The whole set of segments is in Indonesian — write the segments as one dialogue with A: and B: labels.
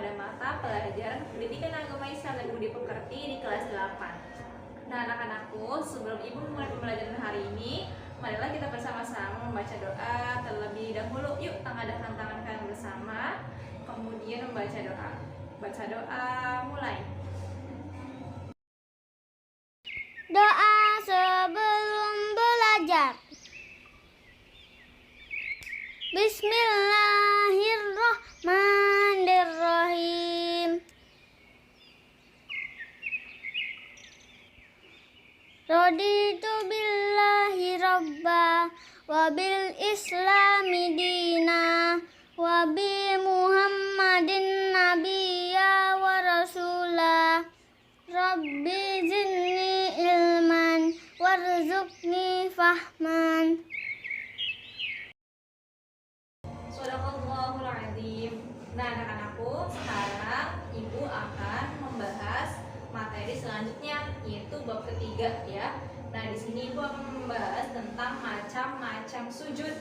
A: pada mata pelajaran pendidikan agama Islam dan budi pekerti di kelas 8. Nah, anak-anakku, sebelum Ibu memulai pembelajaran hari ini, marilah kita bersama-sama membaca doa terlebih dahulu. Yuk, tengadahkan tangan kalian bersama, kemudian membaca doa. Baca doa, mulai.
B: Doa sebelum belajar. Bismillahirrahmanirrahim. Raditu billahi rabba wa bil islami dina wa bi muhammadin nabiyya wa rasulah. Rabbi zidni ilman warzuqni fahman.
A: Shadaqallahul Adzim. Nah, anak-anakku, sekarang Ibu akan membahas materi selanjutnya, yaitu bab ketiga ya. Nah, di sini Ibu akan membahas tentang macam-macam sujud.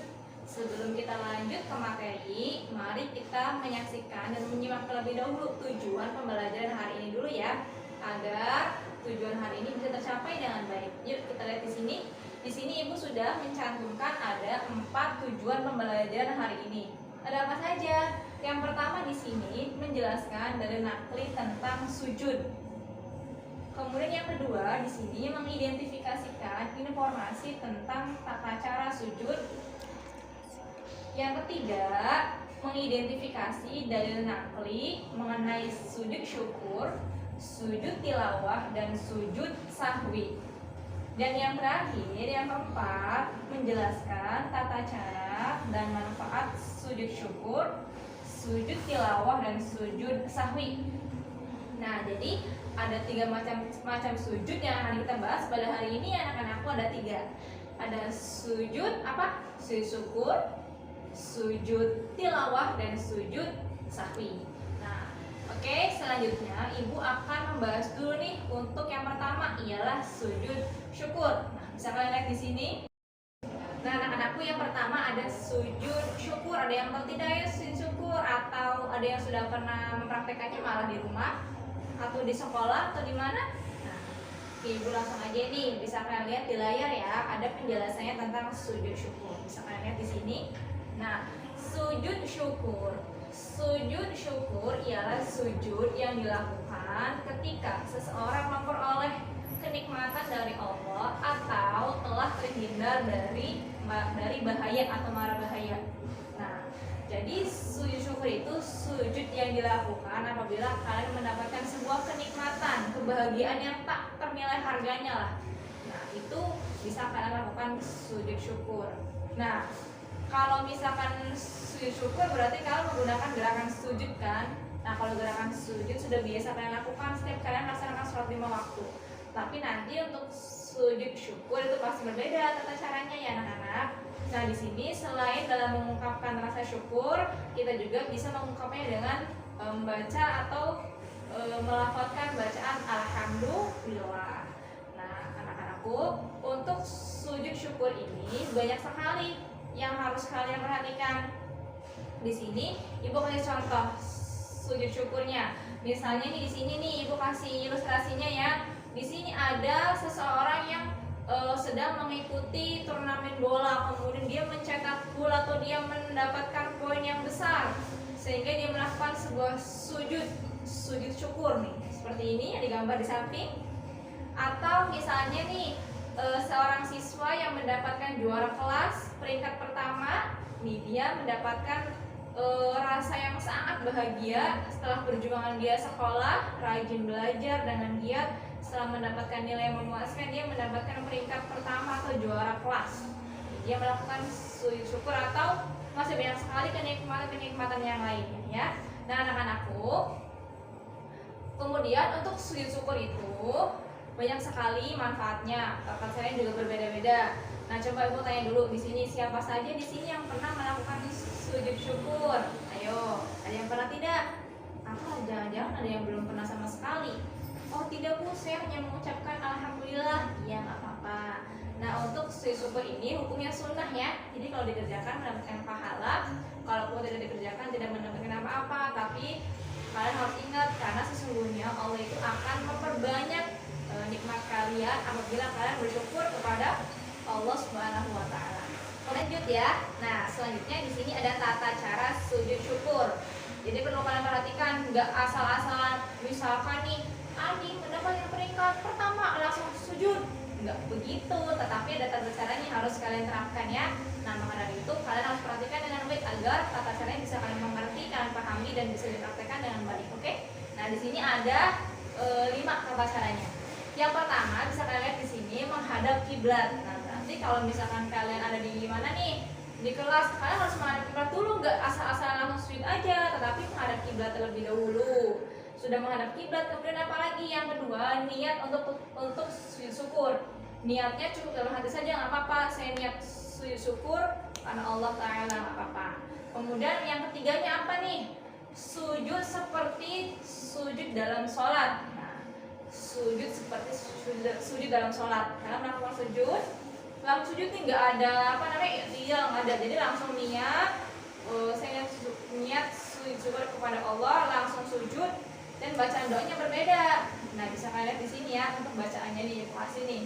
A: Sebelum kita lanjut ke materi, mari kita menyaksikan dan menyimak terlebih dahulu tujuan pembelajaran hari ini dulu ya, agar tujuan hari ini bisa tercapai dengan baik. Yuk kita lihat di sini. Di sini Ibu sudah mencantumkan ada 4 tujuan pembelajaran hari ini. Ada apa saja? Yang pertama di sini menjelaskan dari nakli tentang sujud. Kemudian yang kedua di sini mengidentifikasikan informasi tentang tata cara sujud. Yang ketiga, mengidentifikasi dalil nakli mengenai sujud syukur, sujud tilawah, dan sujud sahwi. Dan yang terakhir, yang keempat, menjelaskan tata cara dan manfaat sujud syukur, sujud tilawah, dan sujud sahwi. Nah, jadi ada 3 macam sujud yang akan kita bahas pada hari ini. Anak-anakku ada 3. Ada sujud apa? Sujud syukur, sujud tilawah, dan sujud sahwi. Nah, oke, selanjutnya Ibu akan membahas dulu nih untuk yang pertama ialah sujud syukur. Nah, bisa kalian lihat di sini. Nah, anak-anakku, yang pertama ada sujud syukur. Ada yang tahu tidak ya sujud syukur, atau ada yang sudah pernah mempraktekannya malah di rumah atau di sekolah atau di mana? Nah, Ibu langsung aja nih, bisa kalian lihat di layar ya, ada penjelasannya tentang sujud syukur. Bisa kalian lihat di sini. Nah, sujud syukur. Sujud syukur ialah sujud yang dilakukan ketika seseorang memperoleh kenikmatan dari Allah atau telah terhindar dari bahaya atau mara bahaya. Nah, jadi sujud syukur itu sujud yang dilakukan apabila kalian mendapatkan sebuah kenikmatan, kebahagiaan yang tak ternilai harganya lah. Nah, itu bisa kalian lakukan sujud syukur. Nah, kalau misalkan sujud syukur berarti kalian menggunakan gerakan sujud kan? Nah, kalau gerakan sujud sudah biasa kalian lakukan setiap kalian melaksanakan sholat 5 waktu. Tapi nanti untuk sujud syukur itu pasti berbeda tata caranya ya anak-anak. Nah, di sini selain dalam mengungkapkan rasa syukur, kita juga bisa mengungkapnya dengan membaca atau melafalkan bacaan alhamdulillah. Nah, anak-anakku, untuk sujud syukur ini banyak sekali yang harus kalian perhatikan. Di sini Ibu kasih contoh sujud syukurnya. Misalnya nih di sini nih Ibu kasih ilustrasinya ya. Di sini ada seseorang yang sedang mengikuti turnamen bola, kemudian dia mencetak gol atau dia mendapatkan poin yang besar sehingga dia melakukan sebuah sujud syukur nih. Seperti ini yang digambar di samping. Atau misalnya nih seorang siswa yang mendapatkan juara kelas peringkat pertama, nih dia mendapatkan rasa yang sangat bahagia setelah perjuangan dia sekolah, rajin belajar dengan giat. Setelah mendapatkan nilai yang memuaskan, dia mendapatkan peringkat pertama atau juara kelas. Dia melakukan sujud syukur, atau masih banyak sekali kenikmatan yang lainnya ya. Nah, anak-anakku, kemudian untuk sujud syukur itu banyak sekali manfaatnya. Tata caranya juga berbeda-beda. Nah, coba Ibu tanya dulu di sini, siapa saja di sini yang pernah melakukan sujud syukur? Ayo, ada yang pernah tidak? Atau jangan-jangan ada yang belum pernah sama sekali? Oh tidak Bu, saya hanya mengucapkan alhamdulillah. Ya nggak apa-apa. Nah, untuk sujud syukur ini hukumnya sunnah ya. Jadi kalau dikerjakan mendapatkan pahala, kalaupun tidak dikerjakan tidak mendapatkan apa-apa. Tapi kalian harus ingat karena sesungguhnya Allah itu akan memperbanyak nikmat kalian apabila kalian bersyukur kepada Allah Subhanahu wa taala. Lanjut ya. Nah, selanjutnya di sini ada tata cara sujud syukur. Jadi perlu kalian perhatikan, nggak asal-asalan misalkan nih Adi mendapatkan peringkat pertama langsung sujud. Nggak begitu, tetapi ada tata caranya yang harus kalian terapkan ya. Nah, maka dari itu kalian harus perhatikan dengan baik agar tata caranya bisa kalian mengerti, kalian pahami dan bisa dipraktekkan dengan baik. Oke? Nah, di sini ada 5 tata caranya. Yang pertama bisa kalian lihat di sini menghadap kiblat. Nah, berarti kalau misalkan kalian ada di mana nih? Di kelas, kalian harus menghadap kiblat dulu, nggak asal-asalan langsung sujud aja, tetapi menghadap kiblat terlebih dahulu. Sudah menghadap kiblat, kemudian apa lagi? Yang kedua, niat untuk sujud syukur. Niatnya cukup dalam hati saja, nggak apa-apa. Saya niat sujud syukur karena Allah Ta'ala, nggak apa-apa. Kemudian yang ketiganya apa nih? Sujud seperti sujud dalam sholat. Nah, sujud seperti sujud dalam sholat. Karena melakukan sujud, langsung sujud nih nggak ada apa namanya, dia nggak ada. Jadi langsung niat, saya niat sujud syukur kepada Allah, langsung sujud. Dan bacaan doanya berbeda. Nah, bisa kalian lihat di sini ya untuk bacaannya di kelas ini.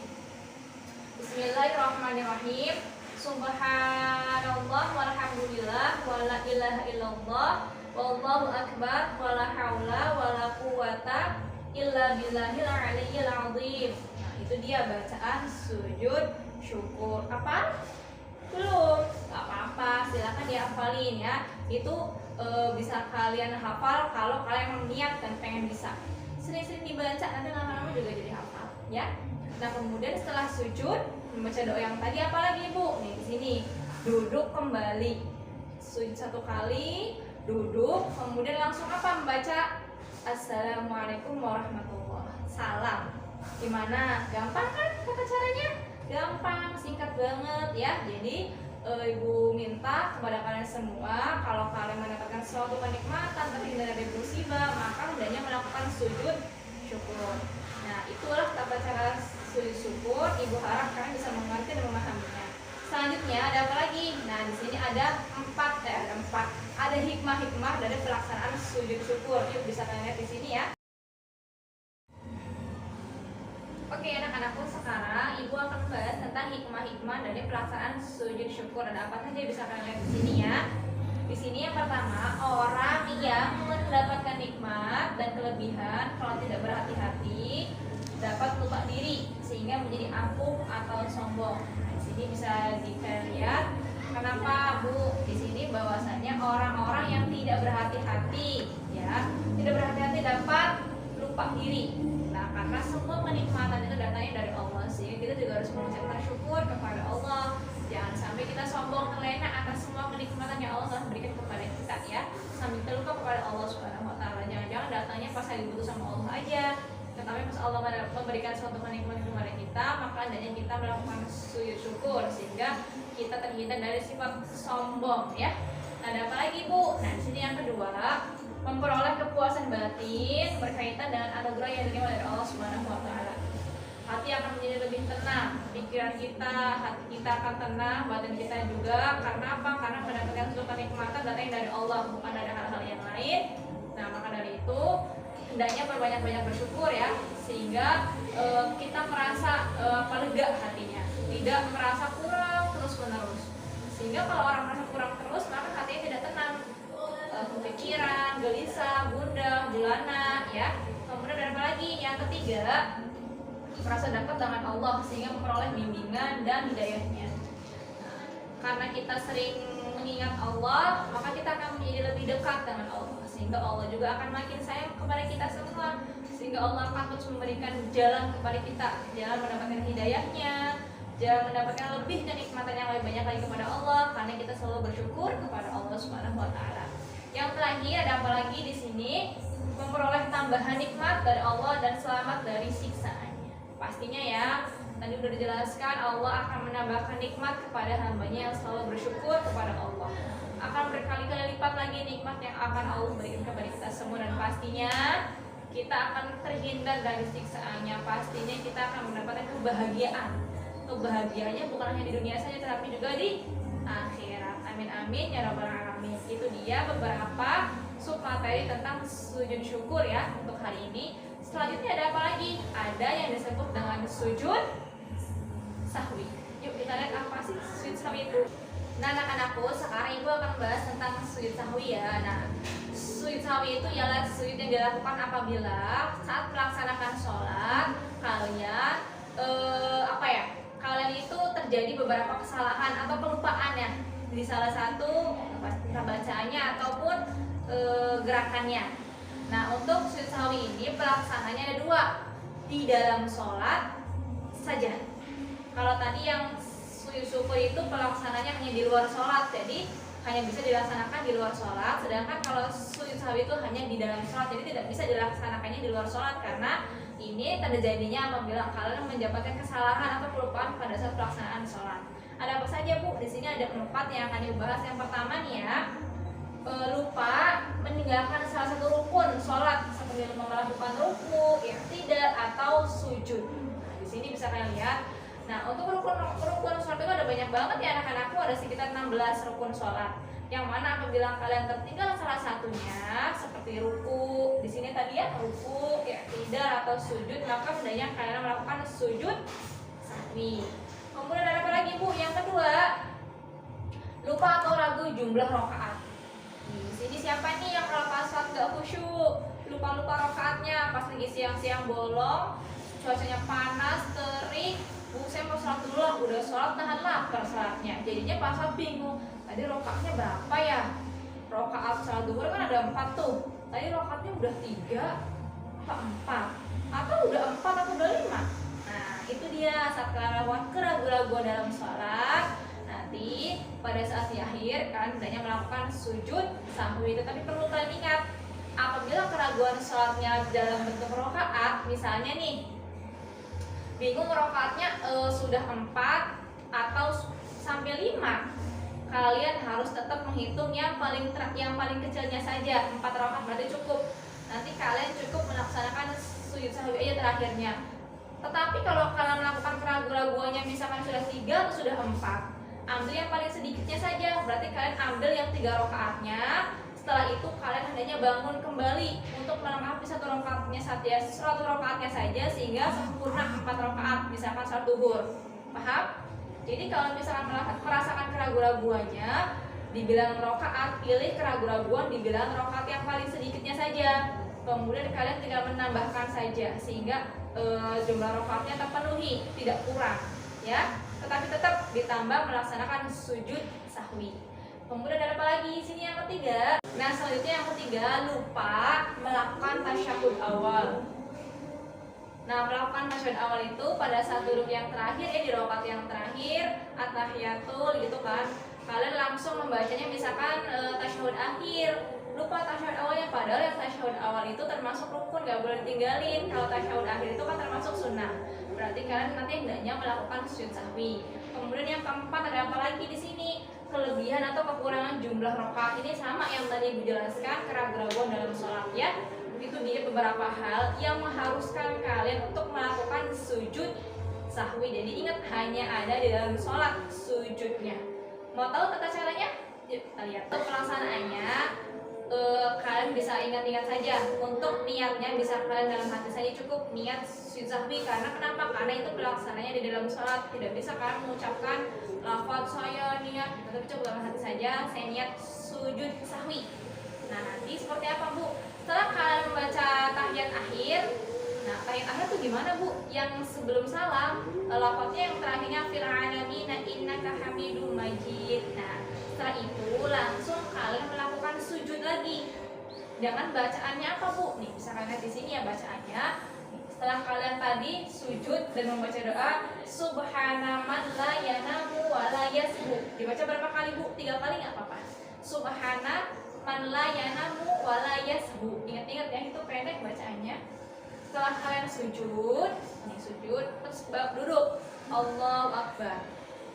A: Bismillahirrahmanirrahim. Subhanallah walhamdulillah wala ilaha illallah wallahu akbar wala haula wala quwata illa billahil aliyyil azim. Nah, itu dia bacaan sujud syukur. Apa? Belum? Gak apa-apa, silakan dihafalin ya. Itu bisa kalian hafal kalau kalian niat dan pengen bisa. Sering-sering dibaca nanti lama-lama juga jadi hafal ya. Nah, kemudian setelah sujud membaca doa yang tadi apa lagi Bu? Nih di sini duduk kembali. Sujud 1 kali, duduk, kemudian langsung apa? Membaca Assalamualaikum warahmatullahi wabarakatuh. Salam. Gimana? Gampang kan kata caranya? Gampang, singkat banget ya. Jadi Ibu minta kepada kalian semua, kalau kalian mendapatkan suatu kenikmatan tapi tidak ada musibah, maka hendaknya melakukan sujud syukur. Nah, itulah tata cara sujud syukur. Ibu harap kalian bisa mengerti dan memahaminya. Selanjutnya ada apa lagi? Nah, di sini ada 4. Ada hikmah-hikmah dari pelaksanaan sujud syukur. Yuk bisa kalian lihat di sini ya. Oke anak-anakku, sekarang Ibu akan membahas tentang hikmah-hikmah dari pelaksanaan sujud syukur. Ada apa saja bisa kalian lihat di sini ya. Di sini yang pertama, orang yang mendapatkan nikmat dan kelebihan kalau tidak berhati-hati dapat lupa diri sehingga menjadi angkuh atau sombong. Nah, di sini bisa dilihat kenapa Bu? Di sini bahwasannya orang-orang yang tidak berhati-hati ya, tidak berhati-hati dapat lupa diri. Nah, karena semua kenikmatan itu datangnya dari Allah, sehingga kita juga harus mengucapkan syukur kepada Allah. Jangan sampai kita sombong terlena atas semua kenikmatan yang Allah telah berikan kepada kita ya. Sambil kita lupa kepada Allah Subhanahu wa taala. Jangan-jangan datangnya pas lagi butuh sama Allah aja. Tetapi pas Allah memberikan suatu kenikmatan kepada kita, maka hendaknya kita melakukan sujud syukur sehingga kita terhindar dari sifat sombong ya. Nah, ada apa lagi Bu? Nah, di sini yang kedua, memperoleh kepuasan batin berkaitan dengan anugerah yang diterima dari Allah Subhanahu wa taala. Hati akan menjadi lebih tenang, pikiran kita, hati kita akan tenang, batin kita juga. Karena apa? Karena mendapatkan suatu kenikmatan datang dari Allah, bukan dari hal-hal yang lain. Nah, maka dari itu hendaknya berbanyak-banyak bersyukur ya, sehingga kita merasa lega hatinya, tidak merasa kurang terus-menerus. Sehingga kalau orang merasa kurang terus, maka hatinya tidak tenang. Kepikiran, gelisah, gundah, gulana ya. Kemudian ada apa lagi? Yang ketiga, merasa dekat dengan Allah sehingga memperoleh bimbingan dan hidayahnya. Nah, karena kita sering mengingat Allah, maka kita akan menjadi lebih dekat dengan Allah, sehingga Allah juga akan makin sayang kepada kita semua, sehingga Allah akan terus memberikan jalan kepada kita, jalan mendapatkan hidayahnya, jalan mendapatkan lebih kenikmatan yang lebih banyak lagi kepada Allah, karena kita selalu bersyukur kepada Allah Subhanahu wa taala. Yang terakhir ada apa lagi di sini? Memperoleh tambahan nikmat dari Allah dan selamat dari siksaannya. Pastinya ya, tadi sudah dijelaskan Allah akan menambahkan nikmat kepada hambanya yang selalu bersyukur kepada Allah. Akan berkali-kali lipat lagi nikmat yang akan Allah berikan kepada kita semua, dan pastinya kita akan terhindar dari siksaannya. Pastinya kita akan mendapatkan kebahagiaan. Kebahagiaannya bukan hanya di dunia saja, tetapi juga di akhirat. amin amin ya rabbal alamin. Itu dia beberapa sub materi tentang sujud syukur ya untuk hari ini. Selanjutnya ada apa lagi? Ada yang disebut dengan sujud sahwi. Yuk kita lihat apa sih sujud sahwi itu. Nah anak-anakku, sekarang ibu akan bahas tentang sujud sahwi ya. Nah sujud sahwi itu ialah sujud yang dilakukan apabila saat melaksanakan sholat kalian kalian itu terjadi beberapa kesalahan atau kelupaan ya di salah satu bacaannya ataupun gerakannya. Nah untuk sujud sahwi ini pelaksananya ada dua, di dalam sholat saja. Kalau tadi yang sujud syukur itu pelaksananya hanya di luar sholat, jadi hanya bisa dilaksanakan di luar sholat. Sedangkan kalau sujud sahwi itu hanya di dalam sholat, jadi tidak bisa dilaksanakannya di luar sholat karena ini terjadinya apabila kalian mendapatkan kesalahan atau kelupaan pada saat pelaksanaan sholat. Ada apa saja Bu? Di sini ada 4 yang akan dibahas. Yang pertama nih ya, lupa meninggalkan salah satu rukun sholat seperti melakukan ruku, i'tidal atau sujud. Nah, di sini bisa kalian lihat. Nah, untuk rukun sholat itu ada banyak banget ya anak-anakku, ada sekitar 16 rukun sholat. Yang mana apabila kalian tertinggal salah satunya seperti ruku, di sini tadi ya ruku, i'tidal atau sujud, maka hendaknya kalian melakukan sujud sahwi. Kemudian ada apa lagi Bu? Yang kedua, lupa atau ragu jumlah rakaat. Di sini siapa nih yang kalau pas sholat gak khusyuk, lupa rakaatnya pas lagi siang-siang bolong, cuacanya panas, terik, Bu saya mau sholat dulu lah, udah sholat nahan lapar sholatnya, jadinya pas sholat bingung, tadi rakaatnya berapa ya? Rakaat sholat duhur kan ada 4 tuh, tadi rakaatnya udah 3 apa 4? Atau udah 4 atau udah 5? Nah itu dia saat kalian melakukan keraguan-keraguan dalam sholat, nanti pada saat di akhir kalian hendaknya melakukan sujud sahwi. Tetapi perlu kalian ingat, apabila keraguan sholatnya dalam bentuk rakaat, misalnya nih bingung rakaatnya sudah 4 atau sampai 5, kalian harus tetap menghitung yang paling kecilnya saja. 4 rakaat berarti cukup. Nanti kalian cukup melaksanakan sujud sahwi aja terakhirnya. Tetapi kalau kalian melakukan keraguan-keraguannya misalkan sudah 3 atau sudah 4, ambil yang paling sedikitnya saja. Berarti kalian ambil yang 3 rakaatnya. Setelah itu kalian hendaknya bangun kembali untuk melengkapi satu rakaatnya saja sehingga sempurna 4 rakaat misalkan sholat duhur. Paham? Jadi kalau misalkan merasakan keraguan-keraguannya dibilang rakaat, pilih keraguan-keraguan dibilang rakaat yang paling sedikitnya saja. Kemudian kalian tinggal menambahkan saja sehingga jumlah rakaatnya terpenuhi, tidak kurang ya. Tetapi tetap ditambah melaksanakan sujud sahwi. Kemudian ada apa lagi? Sini yang ketiga. Nah, selanjutnya yang ketiga, lupa melakukan tasyahud awal. Nah, melakukan tasyahud awal itu pada saat duduk yang terakhir di rakaat yang terakhir, at-tahiyatul gitu kan. Kalian langsung membacanya misalkan tasyahud akhir. Lupa tasyahud awalnya, padahal yang tasyahud awal itu termasuk rukun, gak boleh ditinggalin. Kalau tasyahud akhir itu kan termasuk sunnah. Berarti kalian nanti hendaknya melakukan sujud sahwi. Kemudian yang keempat ada apa lagi di sini? Kelebihan atau kekurangan jumlah rakaat ini sama yang tadi Ibu jelaskan, keraguan dalam sholat ya. Itu dia beberapa hal yang mengharuskan kalian untuk melakukan sujud sahwi. Jadi ingat, hanya ada di dalam sholat sujudnya. Mau tahu tata caranya? Yuk kita lihat. Untuk pelaksanaannya kalian bisa ingat-ingat saja. Untuk niatnya bisa kalian dalam hati saja, cukup niat sujud sahwi. Karena kenapa? Karena itu pelaksananya di dalam sholat. Tidak bisa kalian mengucapkan lafaz saya niat, tapi coba dalam hati saja, saya niat sujud sahwi. Nah nanti seperti apa Bu? Setelah kalian membaca tahiyat akhir, nah tahiyat akhir itu gimana Bu? Yang sebelum salam, lafaznya yang terakhirnya fil alamina innaka hamidum majid. Nah setelah itu langsung kalian melakukan sujud lagi. Dengan bacaannya apa Bu? Nih bisa kalian lihat di sini ya bacaannya. Setelah kalian tadi sujud dan membaca doa Subhana man la yanamu wa la yasbu, dibaca berapa kali Bu? 3 kali nggak apa-apa. Subhana man la yanamu wa la yasbu. Ingat-ingat ya, itu pendek bacaannya. Setelah kalian sujud, terus duduk. Allahu Akbar.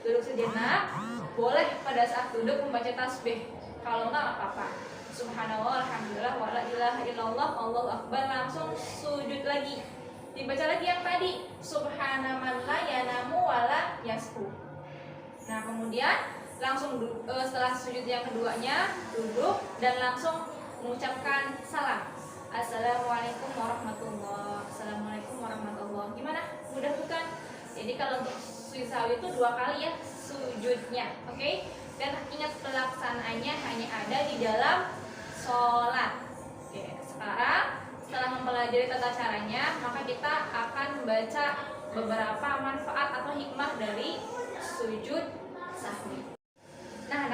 A: Duduk sejenak. Boleh pada saat duduk membaca tasbih. Kalau nggak apa-apa. Subhanallah, alhamdulillah, wa la ilaha illallah, Allahu Akbar, langsung sujud lagi. Dibaca lagi yang tadi, Subhana man la yanamu wa la yasbu. Nah kemudian langsung setelah sujud yang keduanya duduk dan langsung mengucapkan salam. Assalamualaikum warahmatullahi. Assalamualaikum warahmatullahi. Gimana? Mudah bukan? Jadi kalau untuk sujud sahwi itu 2 kali ya sujudnya, oke? Dan ingat pelaksanaannya hanya ada di dalam sholat. Oke, sekarang setelah mempelajari tata caranya, maka kita akan membaca beberapa manfaat atau hikmah dari sujud sahwi. Nah,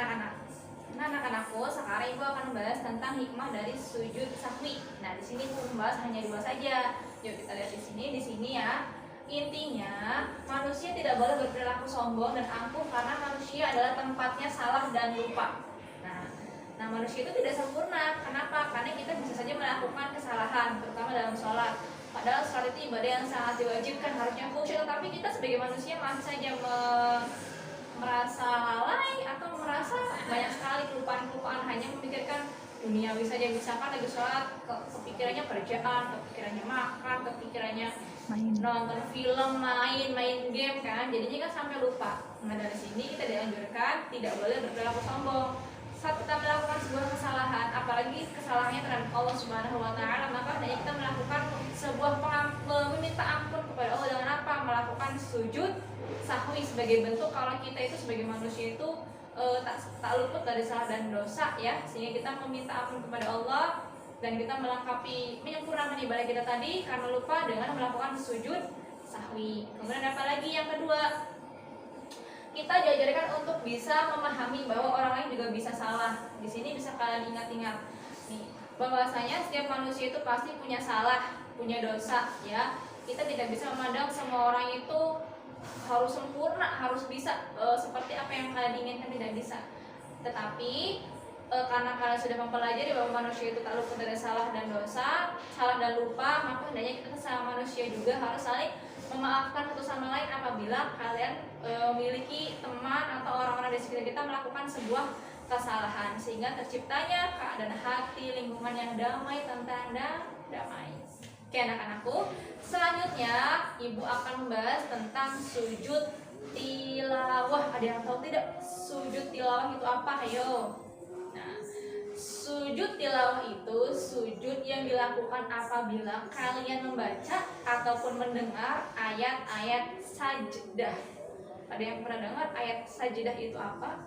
A: anak-anakku, sekarang ibu akan membahas tentang hikmah dari sujud sahwi. Nah, di sini ibu membahas hanya 2 saja. Yuk kita lihat di sini ya. Intinya, manusia tidak boleh berperilaku sombong dan angkuh karena manusia adalah tempatnya salah dan lupa. Nah, manusia itu tidak sempurna. Kenapa? Karena kita bisa saja melakukan kesalahan, terutama dalam sholat. Padahal sholat itu ibadah yang sangat diwajibkan, harusnya khusyuk. Tapi kita sebagai manusia masih saja merasa lalai atau merasa banyak sekali kelupaan-kelupaan, hanya memikirkan duniawi saja. Misalkan lagi sholat, kepikirannya kerjaan, kepikirannya makan, kepikirannya nonton film, main game kan, jadinya kan sampai lupa. Nah, dari sini kita dianjurkan tidak boleh berperilaku sombong. Saat kita melakukan sebuah kesalahan, apalagi kesalahannya terhadap Allah Subhanahu wa Ta'ala, maka hendaknya kita melakukan sebuah meminta ampun kepada Allah dengan apa? Melakukan sujud sahwi sebagai bentuk kalau kita itu sebagai manusia itu tak luput dari salah dan dosa ya, sehingga kita meminta ampun kepada Allah dan kita melengkapi menyempurnakan ibadah kita tadi karena lupa dengan melakukan sujud sahwi. Kemudian apa lagi yang kedua? Kita diajarkan untuk bisa memahami bahwa orang lain juga bisa salah. Di sini bisa kalian ingat-ingat nih, bahwasanya setiap manusia itu pasti punya salah, punya dosa ya. Kita tidak bisa memandang semua orang itu harus sempurna, harus bisa seperti apa yang kalian inginkan, tidak bisa. Tetapi karena kalian sudah mempelajari bahwa manusia itu tak luput dari salah dan dosa, salah dan lupa, maka hendaknya kita sesama manusia juga harus saling memaafkan satu sama lain apabila kalian memiliki teman atau orang-orang di sekitar kita melakukan sebuah kesalahan, sehingga terciptanya keadaan hati, lingkungan yang damai, tentram dan damai. Oke anak-anakku, selanjutnya ibu akan membahas tentang sujud tilawah. Ada yang tahu tidak sujud tilawah itu apa? Ayo. Nah, sujud tilawah itu sujud yang dilakukan apabila kalian membaca ataupun mendengar ayat-ayat sajdah. Ada yang pernah dengar ayat sajdah itu apa?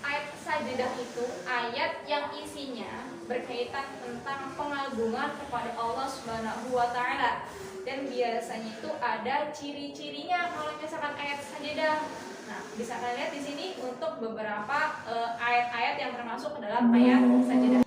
A: Ayat sajdah itu ayat yang isinya berkaitan tentang pengagungan kepada Allah Subhanahu wa Ta'ala, dan biasanya itu ada ciri-cirinya kalau misalkan ayat sajdah. Nah, bisa kalian lihat di sini untuk beberapa ayat-ayat yang termasuk ke dalam ayat sajdah.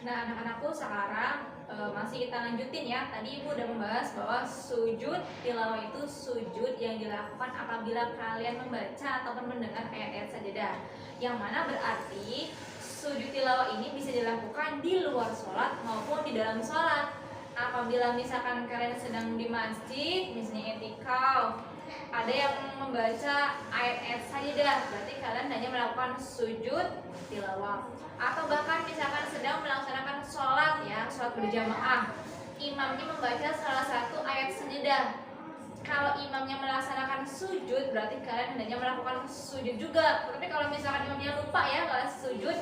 A: Nah, anak-anakku, sekarang masih kita lanjutin ya. Tadi ibu udah membahas bahwa sujud tilawah itu sujud yang dilakukan apabila kalian membaca ataupun mendengar ayat-ayat sajdah, yang mana berarti sujud tilawah ini bisa dilakukan di luar sholat maupun di dalam sholat. Apabila misalkan kalian sedang di masjid, misalnya etikaf, ada yang membaca ayat-ayat sajdah, berarti kalian hanya melakukan sujud tilawah. Atau bahkan misalkan sedang melaksanakan sholat ya, sholat berjamaah, imamnya membaca salah satu ayat sajdah. Kalau imamnya melaksanakan sujud, berarti kalian hendaknya melakukan sujud juga. Tapi kalau misalkan imamnya lupa ya kalau sujud,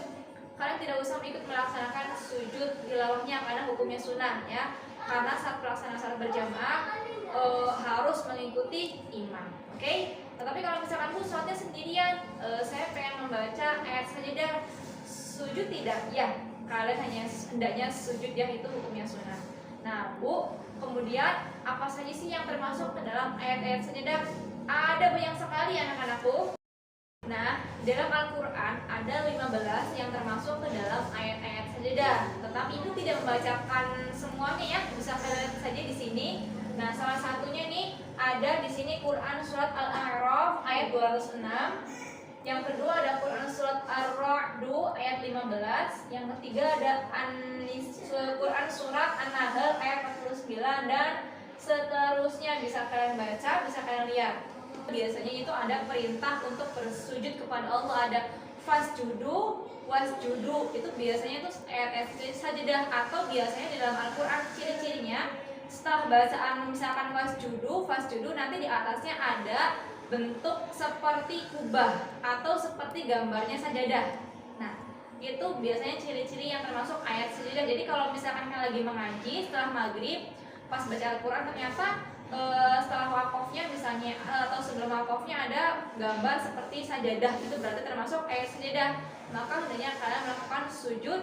A: kalian tidak usah ikut melaksanakan sujud tilawahnya karena hukumnya sunnah ya. Karena saat pelaksanaan salat berjamaah harus mengikuti imam, oke? Tetapi kalau misalkan bu sholatnya sendirian, saya pengen membaca ayat sajdah, sujud tidak? Ya, kalian hanya hendaknya sujud yang itu hukumnya sunnah. Nah bu, kemudian apa saja sih yang termasuk ke dalam ayat-ayat sajdah? Ada banyak sekali anak-anakku. Nah, dalam Al-Quran ada 15 yang termasuk ke dalam ayat-ayat sajdah. Tetapi itu tidak membacakan semuanya ya, bisa kalian lihat saja di sini. Nah, salah satunya nih ada di sini Quran surat Al-A'raf ayat 206. Yang kedua ada Quran surat Ar-Ra'd ayat 15. Yang ketiga ada Quran surat An-Nahl ayat 49 dan seterusnya, bisa kalian baca, bisa kalian lihat. Biasanya itu ada perintah untuk bersujud kepada Allah, ada fasjudu, wasjudu, itu biasanya itu ayat-ayat sajdah. Atau biasanya di dalam Al-Quran ciri-cirinya setelah bacaan misalkan wasjudu, fasjudu, nanti di atasnya ada bentuk seperti kubah atau seperti gambarnya sajadah. Nah, itu biasanya ciri-ciri yang termasuk ayat sajadah. Jadi kalau misalkan kalian lagi mengaji setelah maghrib, pas baca Al-Quran ternyata setelah wakofnya misalnya atau sebelum wakofnya ada gambar seperti sajadah, itu berarti termasuk ayat sajadah. Maka hendaknya kalian melakukan sujud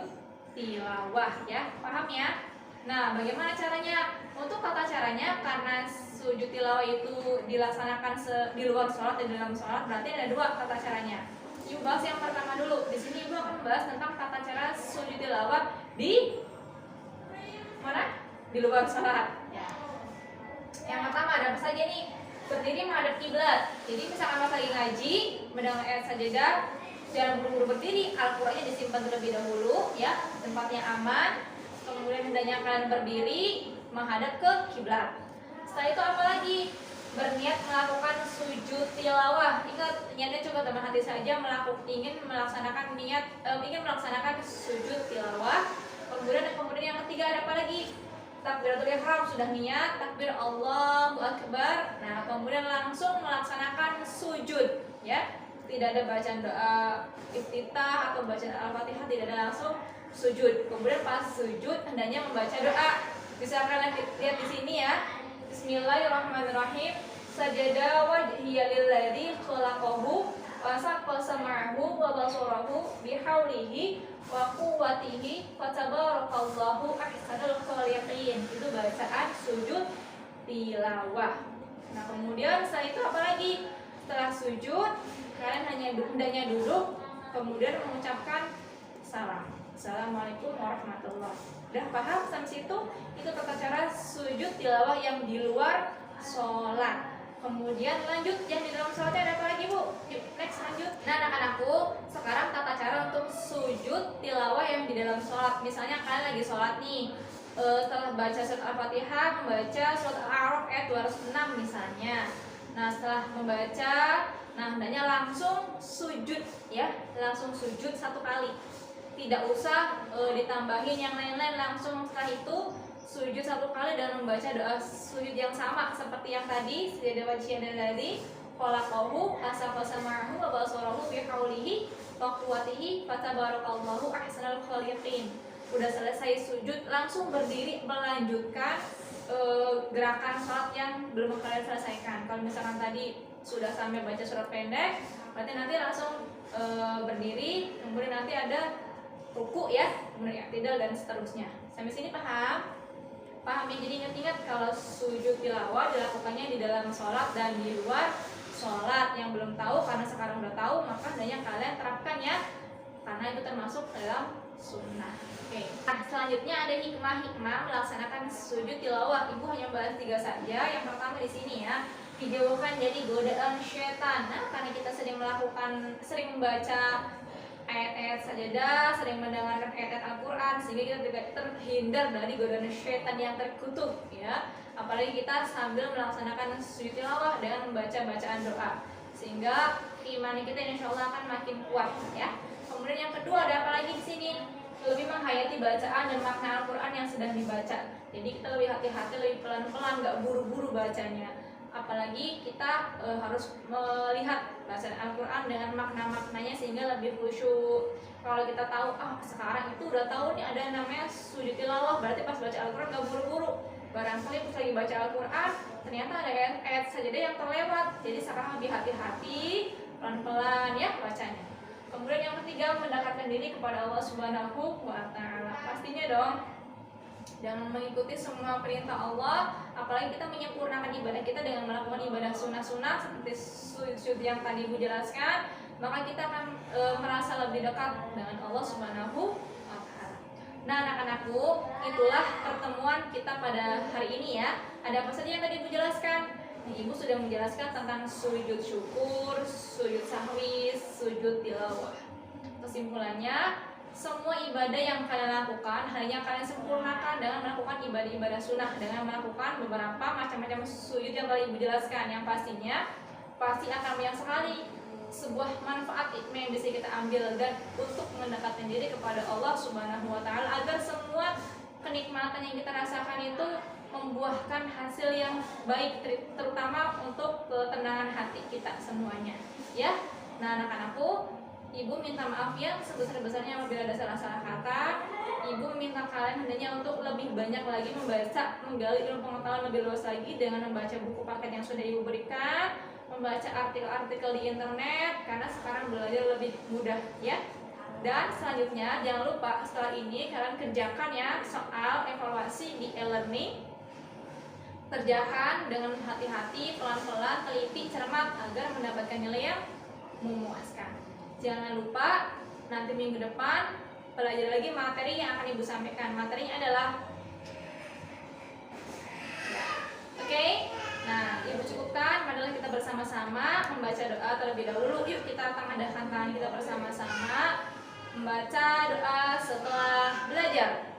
A: tilawah ya, paham ya? Nah, bagaimana caranya? Untuk tata caranya, karena sujud tilawah itu dilaksanakan di luar sholat dan di dalam sholat, berarti ada dua tata caranya. Ibu bahas yang pertama dulu. Di sini ibu akan membahas tentang tata cara sujud tilawah di mana? Di luar sholat. Ya. Yang pertama ada apa saja nih? Berdiri menghadap kiblat. Jadi misalkan pas lagi ngaji, mendengar ayat sajadah, jangan buru-buru berdiri. Al-Qur'annya disimpan terlebih dahulu, ya, tempatnya aman. Kemudian hendaknya kalian berdiri menghadap ke kiblat. Setelah itu apa lagi? Berniat melakukan sujud tilawah. Ingat, niatnya coba teman hati saja ingin melaksanakan sujud tilawah. Kemudian yang ketiga ada apa lagi? Takbiratul ihram, sudah niat, takbir Allahu Akbar. Nah, kemudian langsung melaksanakan sujud, ya. Tidak ada bacaan doa iftitah atau bacaan Al-Fatihah, tidak ada, langsung sujud. Kemudian pas sujud hendaknya membaca doa. Bisa kalian lihat di sini ya. Bismillahirrahmanirrahim. Sajada wajhiya lilladzi khalaqahu wa saqqa sam'ahu wa basarahu bihaulihi wa quwwatihi fatabarakallahu ahsanul khaliqin. Itu bacaan sujud tilawah. Nah, kemudian setelah itu apa lagi? Setelah sujud, kalian hendaknya duduk, kemudian mengucapkan salam. Assalamualaikum warahmatullahi wabarakatuh. Udah paham sampai situ? Itu tata cara sujud tilawah yang di luar sholat. Kemudian lanjut, yang di dalam sholatnya ada apa lagi, Bu? Yuk, next lanjut. Nah, anak-anakku, sekarang tata cara untuk sujud tilawah yang di dalam sholat. Misalnya kalian lagi sholat nih, setelah baca surat Al-Fatihah, membaca surat Al-A'raf ayat 206 misalnya. Nah, setelah membaca, hendaknya langsung sujud, ya, langsung sujud satu kali. Tidak usah ditambahin yang lain-lain, langsung setelah itu sujud satu kali dan membaca doa sujud yang sama seperti yang tadi. Sajada wajhiya lilladzi khalaqahu asaqqa sam'ahu wa basarahu bihaulihi wa quwwatihi fatabarakallahu ahsanul khaliqin. Udah selesai sujud, langsung berdiri melanjutkan gerakan sholat yang belum kalian selesaikan. Kalau misalkan tadi sudah sampai baca surat pendek, berarti nanti langsung berdiri, kemudian nanti ada ruku, ya, kemudian i'tidal dan seterusnya. Sampai sini paham? Paham ya? Jadi ingat-ingat kalau sujud tilawah dilakukannya di dalam sholat dan di luar sholat. Yang belum tahu, karena sekarang udah tahu, maka hendaknya kalian terapkan ya, karena itu termasuk dalam sunnah. Oke. Nah, selanjutnya ada hikmah-hikmah melaksanakan sujud tilawah. Ibu hanya bahas 3 saja. Yang pertama di sini ya, dijauhkan dari godaan syaitan. Nah, karena kita sering membaca ayat-ayat sajadah, sering mendengarkan ayat-ayat Al-Quran, sehingga kita juga terhindar dari godaan syaitan yang terkutuk, ya. Apalagi kita sambil melaksanakan sujud tilawah dengan membaca bacaan doa, sehingga iman kita insya Allah akan makin kuat, ya. Kemudian yang kedua ada apa lagi di sini? Lebih menghayati bacaan dan makna Al-Quran yang sedang dibaca. Jadi kita lebih hati-hati, lebih pelan-pelan, gak buru-buru bacanya. Apalagi kita harus melihat bacaan Al-Quran dengan makna-maknanya sehingga lebih khusyuk. Kalau kita tahu, sekarang itu udah tahu nih ada namanya sujud tilawah, berarti pas baca Al-Quran gak buru-buru. Barangkali pas lagi baca Al-Quran ternyata ada ayat sajadah yang terlewat. Jadi sekarang lebih hati-hati, pelan-pelan ya bacanya. Kemudian yang ketiga, mendekatkan diri kepada Allah Subhanahu wa Ta'ala. Pastinya dong, dan mengikuti semua perintah Allah, apalagi kita menyempurnakan ibadah kita dengan melakukan ibadah sunnah-sunnah seperti sujud yang tadi Ibu jelaskan, maka kita akan merasa lebih dekat dengan Allah Subhanahu wa Ta'ala. Nah, anak-anakku, itulah pertemuan kita pada hari ini ya. Ada apa saja yang tadi Ibu jelaskan? Ibu sudah menjelaskan tentang sujud syukur, sujud sahwi, sujud tilawah. Kesimpulannya, semua ibadah yang kalian lakukan hanya kalian sempurnakan dengan melakukan ibadah-ibadah sunnah, dengan melakukan beberapa macam-macam sujud yang tadi Ibu jelaskan, yang pastinya pasti akan banyak sekali sebuah manfaat yang bisa kita ambil dan untuk mendekatkan diri kepada Allah Subhanahu wa Ta'ala, agar semua kenikmatan yang kita rasakan itu membuahkan hasil yang baik, terutama untuk ketenangan hati kita semuanya ya. Nah anak-anakku, Ibu minta maaf ya sebesar-besarnya apabila ada salah-salah kata. Ibu meminta kalian hendaknya untuk lebih banyak lagi membaca, menggali ilmu pengetahuan lebih luas lagi dengan membaca buku paket yang sudah Ibu berikan, membaca artikel-artikel di internet, karena sekarang belajar lebih mudah ya. Dan selanjutnya jangan lupa setelah ini kalian kerjakan ya soal evaluasi di e-learning. Kerjakan dengan hati-hati, pelan-pelan, teliti, cermat agar mendapatkan nilai yang memuaskan. Jangan lupa nanti minggu depan belajar lagi materi yang akan Ibu sampaikan. Materinya adalah oke. Nah, Ibu cukupkan. Marilah kita bersama-sama membaca doa terlebih dahulu. Yuk kita tengahkan tangan kita bersama-sama membaca doa setelah belajar.